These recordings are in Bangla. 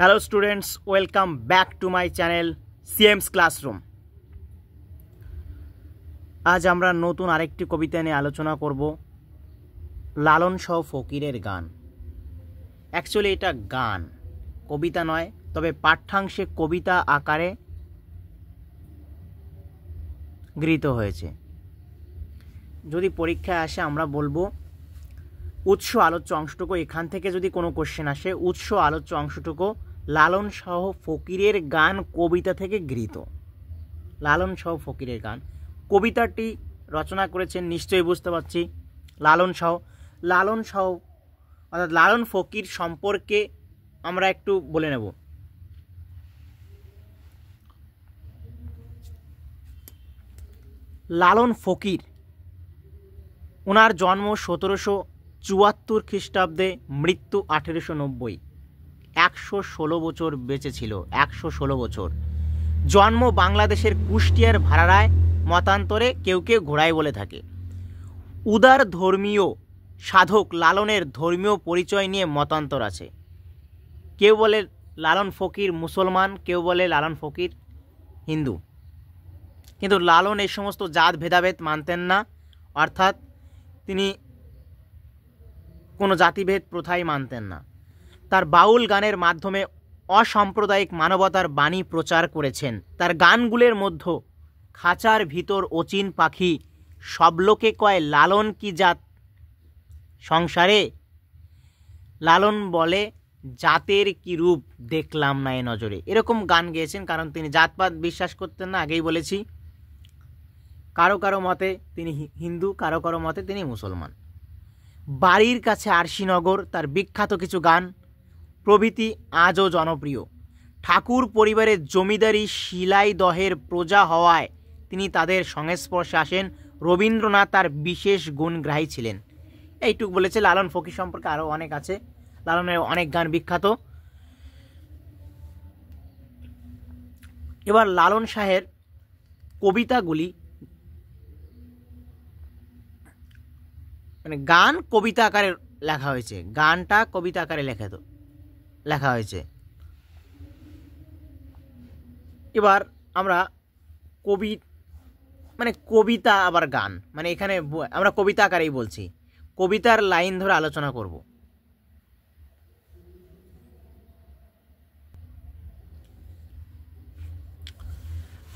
Hello students, welcome back to my channel CMS classroom. আজ আমরা নতুন আরেকটি কবিতা নিয়ে আলোচনা করব, লালন শাহ ফকিরের গান। অ্যাকচুয়ালি এটা গান, কবিতা নয়, তবে পাঠ্যাংশে কবিতা আকারে গৃহীত হয়েছে। যদি পরীক্ষায় আসে আমরা বলবো উৎস আলোচ্য অংশটুকু, এখান থেকে যদি কোনো কোশ্চেন আসে উৎস আলোচ্য অংশটুকু লালন শাহ ফকিরের গান কবিতা থেকে গৃহীত। লালন শাহ ফকিরের গান কবিতাটি রচনা করেছেন নিশ্চয়ই বুঝতে পারছি লালন শাহ অর্থাৎ লালন ফকির সম্পর্কে আমরা একটু বলে নেব। লালন ফকির, ওনার জন্ম 1774 খ্রিস্টাব্দে, মৃত্যু 1890। 116 বছর বেঁচে ছিল, 116 বছর। জন্ম বাংলাদেশের কুষ্টিয়ার ভাড়ারায়, মতান্তরে কেউ কেউ ঘোড়ায় বলে থাকে। উদার ধর্মীয় সাধক লালনের ধর্মীয় পরিচয় নিয়ে মতান্তর আছে। কেউ বলে লালন ফকির মুসলমান, কেউ বলে লালন ফকির হিন্দু। কিন্তু লালন এই সমস্ত জাত ভেদাভেদ মানতেন না, অর্থাৎ তিনি কোনো জাতিভেদ প্রথাই মানতেন না। তার বাউল গানের মাধ্যমে অসাম্প্রদায়িক মানবতার বাণী প্রচার করেছেন। তার গানগুলোর মধ্যে খাঁচার ভিতর অচিন পাখি, সব লোকে কয় লালন কি জাত সংসারে, লালন বলে জাতের কি রূপ দেখলাম না এ নজরে, এরকম গান গেয়েছেন। কারণ তিনি জাতপাত বিশ্বাস করতেন না, আগেই বলেছি। কারো কারো মতে তিনি হিন্দু, কারো কারো মতে তিনি মুসলমান। বাড়ির কাছে আরশিনগর, তার বিখ্যাত কিছু গান প্রভৃতি আজও জনপ্রিয়। ঠাকুর পরিবারের জমিদারি শিলাইদহের প্রজা হওয়ায় তিনি তাদের সংস্পর্শে আসেন। রবীন্দ্রনাথ তার বিশেষ গুণগ্রাহী ছিলেন। এইটুক বলেছে। লালন ফকির সম্পর্কে আরও অনেক আছে, লালনের অনেক গান বিখ্যাত। এবার লালন শাহের কবিতাগুলি, মানে গান কবিতা আকারে লেখা হয়েছে, গানটা কবিতা আকারে লেখা হয়েছে। এবার আমরা কবিতা আবার গান, মানে এখানে আমরা কবিতা আকারেই বলছি, কবিতার লাইন ধরে আলোচনা করব।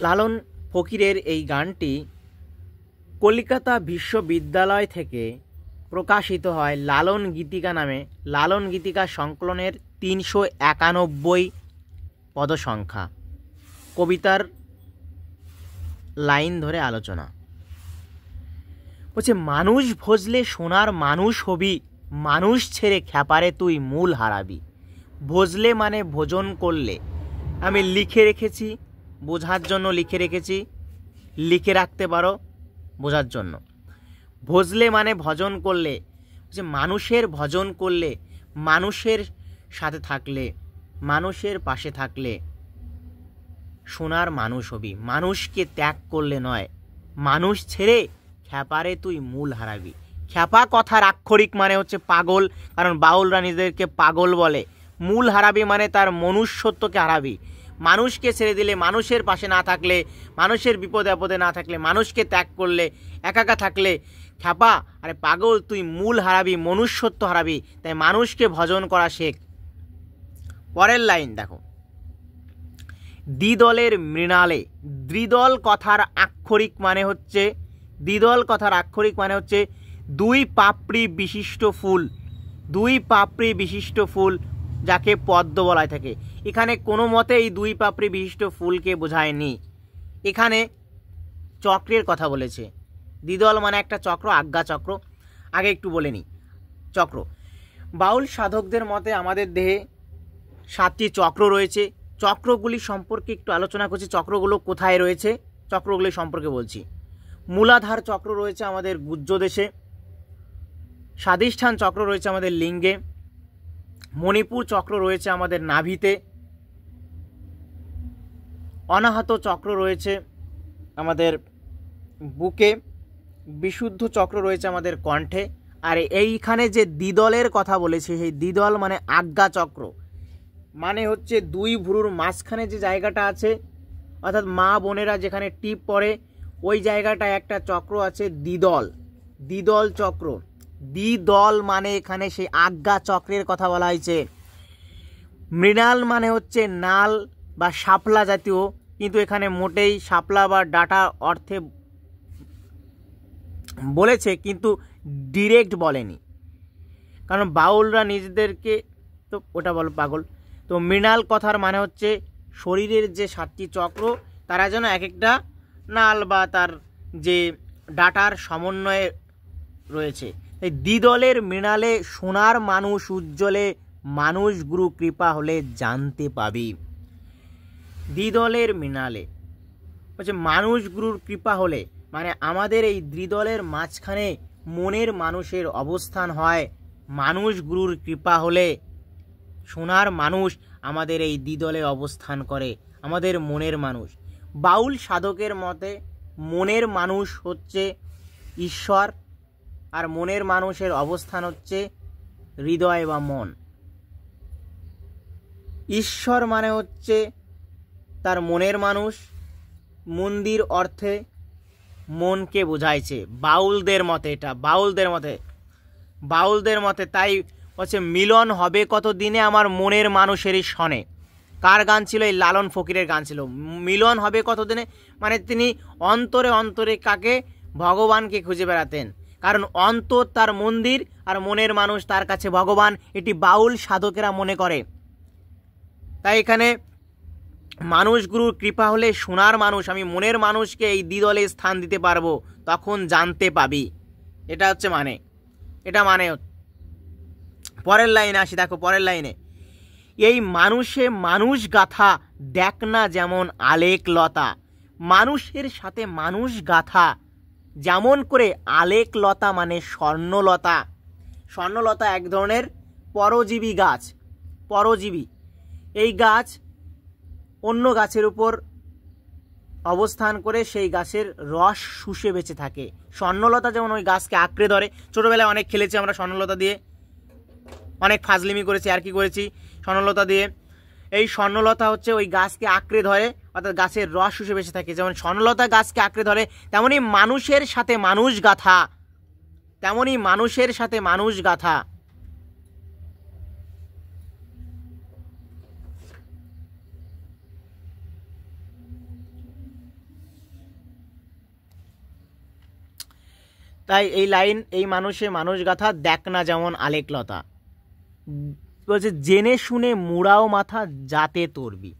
লালন ফকিরের এই গানটি কলকাতা বিশ্ববিদ্যালয় থেকে প্রকাশিত হয় লালন গীতিকা নামে। লালন গীতিকা সংকলনের 391 পদসংখ্যা। কবিতার লাইন ধরে আলোচনা বলছে, মানুষ ভজলে সোনার মানুষ হবি, মানুষ ছেড়ে খ্যাপারে তুই মূল হারাবি। ভজলে মানে ভোজন করলে, আমি লিখে রেখেছি বোঝার জন্য, লিখে রাখতে পারো বোঝার জন্য। ভজলে মানে ভজন করলে, যে মানুষের ভজন করলে, মানুষের সাথে থাকলে, মানুষের পাশে থাকলে সোনার মানুষ হবি। মানুষকে ত্যাগ করলে নয়, মানুষ ছেড়ে খ্যাপারে তুই মূল হারাবি। খ্যাপা কথার আক্ষরিক মানে হচ্ছে পাগল, কারণ বাউলরা নিজেদেরকে পাগল বলে। মূল হারাবি মানে তার মনুষ্যত্বকে হারাবি। মানুষকে ছেড়ে দিলে, মানুষের পাশে না থাকলে, মানুষের বিপদে আপদে না থাকলে, মানুষকে ত্যাগ করলে, একা থাকলে খ্যাপা আরে পাগল তুই মূল হারাবি, মনুষ্যত্ব হারাবি। তাই মানুষকে ভজন করা শেখ। পরের লাইন দেখো, দ্বিদলের মৃণালে। দ্বিদল কথার আক্ষরিক মানে হচ্ছে দুই পাপড়ি বিশিষ্ট ফুল। দুই পাপড়ি বিশিষ্ট ফুল যাকে পদ্ম বলা থাকে। এখানে কোনো মতে এই দুই পাপড়ি বিশিষ্ট ফুলকে বোঝায়নি, এখানে চক্রের কথা বলেছে। দ্বিদল মানে একটা চক্র, আজ্ঞা চক্র। আগে একটু বলে নিই চক্র। বাউল সাধকদের মতে আমাদের দেহে 7টি চক্র রয়েছে। চক্রগুলি সম্পর্কে একটু আলোচনা করছি। চক্রগুলো কোথায় রয়েছে, চক্রগুলি সম্পর্কে বলছি। মূলাধার চক্র রয়েছে আমাদের গুহ্যদেশে, স্বাধিষ্ঠান চক্র রয়েছে আমাদের লিঙ্গে, মণিপুর চক্র রয়েছে আমাদের নাভিতে, অনাহত চক্র রয়েছে আমাদের বুকে, বিশুদ্ধ চক্র রয়েছে আমাদের কণ্ঠে। আর এইখানে যে দ্বিদলের কথা বলেছে, সেই দ্বিদল মানে আজ্ঞা চক্র। মানে হচ্ছে দুই ভ্রুর মাঝখানে যে জায়গাটা আছে, অর্থাৎ মা বোনেরা যেখানে টিপ পড়ে ওই জায়গাটায় একটা চক্র আছে, দ্বিদল, দ্বিদল চক্র। দ্বিদল মানে এখানে সেই আজ্ঞা চক্রের কথা বলা হয়েছে। মৃণাল মানে হচ্ছে নাল বা শাপলা জাতীয়, কিন্তু এখানে মোটেই শাপলা বা ডাটা অর্থে বলেছে, কিন্তু ডিরেক্ট বলেনি, কারণ বাউলরা নিজেদেরকে তো ওটা বল পাগল। তো মৃণাল কথার মানে হচ্ছে শরীরের যে 7টি চক্র তারা যেন এক একটা নাল বা তার যে ডাটার সমন্বয়ে রয়েছে। এই দ্বিদলের মৃণালে সোনার মানুষ উজ্জ্বলে, মানুষ গুরু কৃপা হলে জানতে পাবি। দ্বিদলের মৃণালে হচ্ছে মানুষ গুরুর কৃপা হলে, মানে আমাদের এই দ্বিদলের মাঝখানে মনের মানুষের অবস্থান হয়। মানুষ গুরুর কৃপা হলে সোনার মানুষ আমাদের এই দ্বিদলে অবস্থান করে, আমাদের মনের মানুষ। বাউল সাধকের মতে মনের মানুষ হচ্ছে ঈশ্বর, আর মনের মানুষের অবস্থান হচ্ছে হৃদয় বা মন। ঈশ্বর মানে হচ্ছে তার মনের মানুষ, মন্দির অর্থে মনকে বোঝাইছে বাউলদের মতে। এটা বাউলদের মতে তাই হচ্ছে মিলন হবে কত দিনে আমার মনের মানুষেরই সনে। কার গান ছিল? এই লালন ফকিরের গান ছিল। মিলন হবে কত দিনে, মানে তিনি অন্তরে অন্তরে কাকে? ভগবানকে খুঁজে বেড়াতেন, কারণ অন্তর তার মন্দির আর মনের মানুষ তার কাছে ভগবান, এটি বাউল সাধকেরা মনে করে। তাই এখানে মানুষ গুরুর কৃপা হলে সোনার মানুষ, আমি মনের মানুষকে এই দ্বিদলে স্থান দিতে পারবো, তখন জানতে পাবি। এটা হচ্ছে মানে, এটা মানে। পরের লাইনে আসি, দেখো পরের লাইনে, এই মানুষে মানুষ গাথা দেখ না যেমন আলেক লতা। মানুষের সাথে মানুষ গাথা যেমন করে আলেক লতা মানে স্বর্ণলতা। স্বর্ণলতা এক ধরনের পরজীবী গাছ, পরজীবী। এই গাছ অন্য গাছের উপর অবস্থান করে সেই গাছের রস শুষে বেঁচে থাকে। স্বর্ণলতা যেমন ওই গাছকে আঁকড়ে ধরে। ছোটোবেলায় অনেক খেলেছি আমরা স্বর্ণলতা দিয়ে, অনেক ফাজলিমি করেছি আর কি করেছি স্বর্ণলতা দিয়ে। এই স্বর্ণলতা হচ্ছে ওই গাছকে আঁকড়ে ধরে, অর্থাৎ গাছের রস শুষে বেঁচে থাকে। যেমন স্বর্ণলতা গাছকে আঁকড়ে ধরে, তেমনই মানুষের সাথে মানুষ গাথা, তেমনই মানুষের সাথে মানুষ গাথা। তাই এই লাইন, এই মানুষে মানুষ গাথা দেখ না যেমন আলেকলতা, বলছে জেনে শুনে মুড়াও মাথা যাতে তরবি।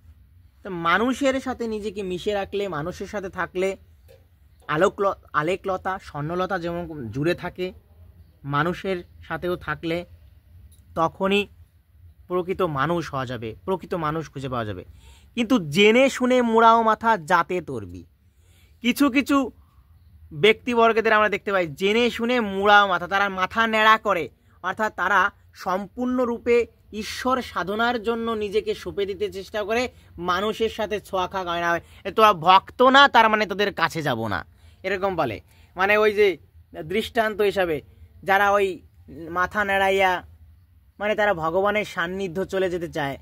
তো মানুষের সাথে নিজেকে মিশে রাখলে, মানুষের সাথে থাকলে আলেকলতা স্বর্ণলতা যেমন জুড়ে থাকে, মানুষের সাথেও থাকলে তখনই প্রকৃত মানুষ হওয়া যাবে, প্রকৃত মানুষ খুঁজে পাওয়া যাবে। কিন্তু জেনে শুনে মুড়াও মাথা যাতে তরবি। কিছু কিছু ব্যক্তিবর্গদের আমরা দেখতে পাই জেনে শুনে মুড়াও মাথা, তারা মাথা ন্যাড়া করে, অর্থাৎ তারা সম্পূর্ণরূপে ঈশ্বর সাধনার জন্য নিজেকে সঁপে দিতে চেষ্টা করে, মানুষের সাথে ছোঁয়াখা গয়না হয়। তোরা ভক্ত না, তার মানে তোদের কাছে যাব না, এরকম বলে। মানে ওই যে দৃষ্টান্ত হিসাবে যারা ওই মাথা নেড়াইয়া, মানে তারা ভগবানের সান্নিধ্য চলে যেতে চায়।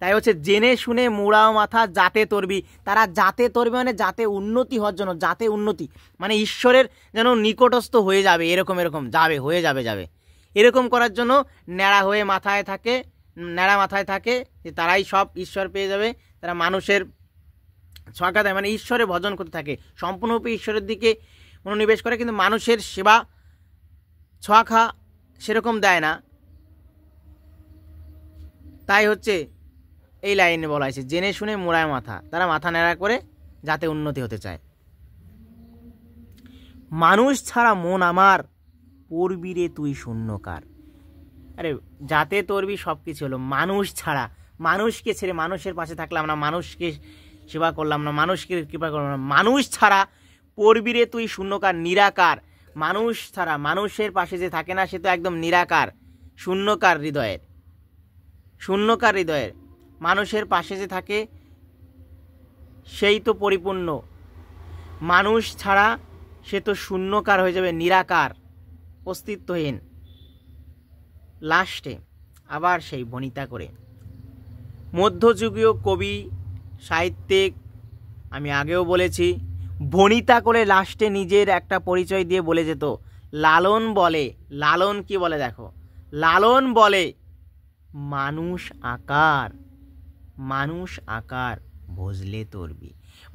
তাই হচ্ছে জেনে শুনে মুড়াও মাথা যাতে তরবি। তারা যাতে তরবি মানে যাতে উন্নতি হওয়ার জন্য, যাতে উন্নতি মানে ঈশ্বরের যেন নিকটস্থ হয়ে যাবে, এরকম এরকম যাবে, হয়ে যাবে যাবে এরকম করার জন্য ন্যাড়া হয়ে মাথায় থাকে, ন্যাড়া মাথায় থাকে, যে তারাই সব ঈশ্বর পেয়ে যাবে। তারা মানুষের ছকা দেয়, মানে ঈশ্বরের ভজন করতে থাকে, সম্পূর্ণরূপে ঈশ্বরের দিকে মনোনিবেশ করে, কিন্তু মানুষের সেবা ছকা সেরকম দেয় না। তাই হচ্ছে এই লাইনে বলা হয়েছে জেনে শুনে মোড়ায় মাথা, তারা মাথা ন্যাড়া করে যাতে উন্নতি হতে চায়। মানুষ ছাড়া মন আমার পড়বি রে তুই শূন্যকার। আরে যাতে তরবি সব কিছু হলো, মানুষ ছাড়া, মানুষকে ছেড়ে মানুষের পাশে থাকলাম না, মানুষকে সেবা করলাম না, মানুষকে কৃপা করলাম না, মানুষ ছাড়া পড়বি রে তুই শূন্যকার, নিরাকার। মানুষ ছাড়া, মানুষের পাশে যে থাকে না সে তো একদম নিরাকার, শূন্যকার হৃদয়ের, শূন্যকার হৃদয়ের। মানুষের পাশে যে থাকে সেই তো পরিপূর্ণ, মানুষ ছাড়া সে তো শূন্যকার হয়ে যাবে, নিরাকার, অস্তিত্বহীন। লাস্টে আবার সেই বনিতা করে মধ্যযুগীয় কবি সাহিত্যিক, আমি আগেও বলেছি, ভণিতা করে লাস্টে নিজের একটা পরিচয় দিয়ে বলে যেত লালন বলে, লালন কি বলে দেখো, লালন বলে মানুষ আকার, মানুষ আকার ভজলে তরবি।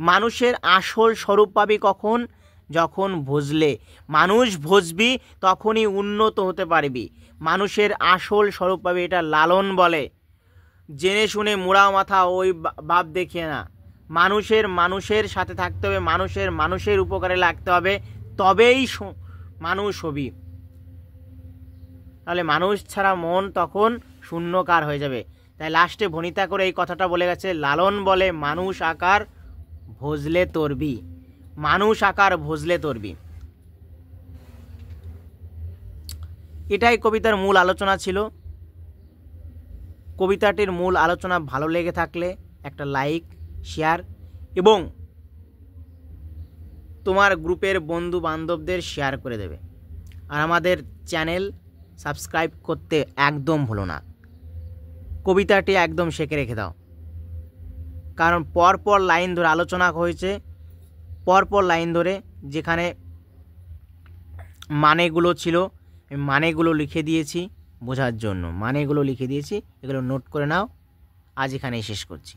মানুষের আসল স্বরূপ পাবি কখন? যখন ভজলে, মানুষ ভজবি তখনই উন্নত হতে পারবি, মানুষের আসল স্বরূপ পাবি। এটা লালন বলে। জেনে শুনে মুড়া মাথা ওই ভাব দেখিয়ে না, মানুষের সাথে থাকতে হবে, মানুষের উপকারে লাগতে হবে, তবেই মানুষ হবি। তাহলে মানুষ ছাড়া মন তখন শূন্যকার হয়ে যাবে। তাই লাস্টে ভণিতা করে এই কথাটা বলে গেছে, লালন বলে মানুষ আকার ভজলে তরবি, মানুষ আকার ভজলে তরবি। এটাই কবিতার মূল আলোচনা ছিল। কবিতাটির মূল আলোচনা ভালো লেগে থাকলে একটা লাইক, শেয়ার এবং তোমার গ্রুপের বন্ধু বান্ধবদের শেয়ার করে দেবে। আর আমাদের চ্যানেল সাবস্ক্রাইব করতে একদম ভুলো না। কবিতাটি একদম শেখে রেখে দাও, কারণ পরপর লাইন ধরে আলোচনা হয়েছে, পরপর লাইন ধরে যেখানে মানেগুলো ছিল মানেগুলো লিখে দিয়েছি বোঝার জন্য, মানেগুলো লিখে দিয়েছি, এগুলো নোট করে নাও। আজ এখানেই শেষ করছি।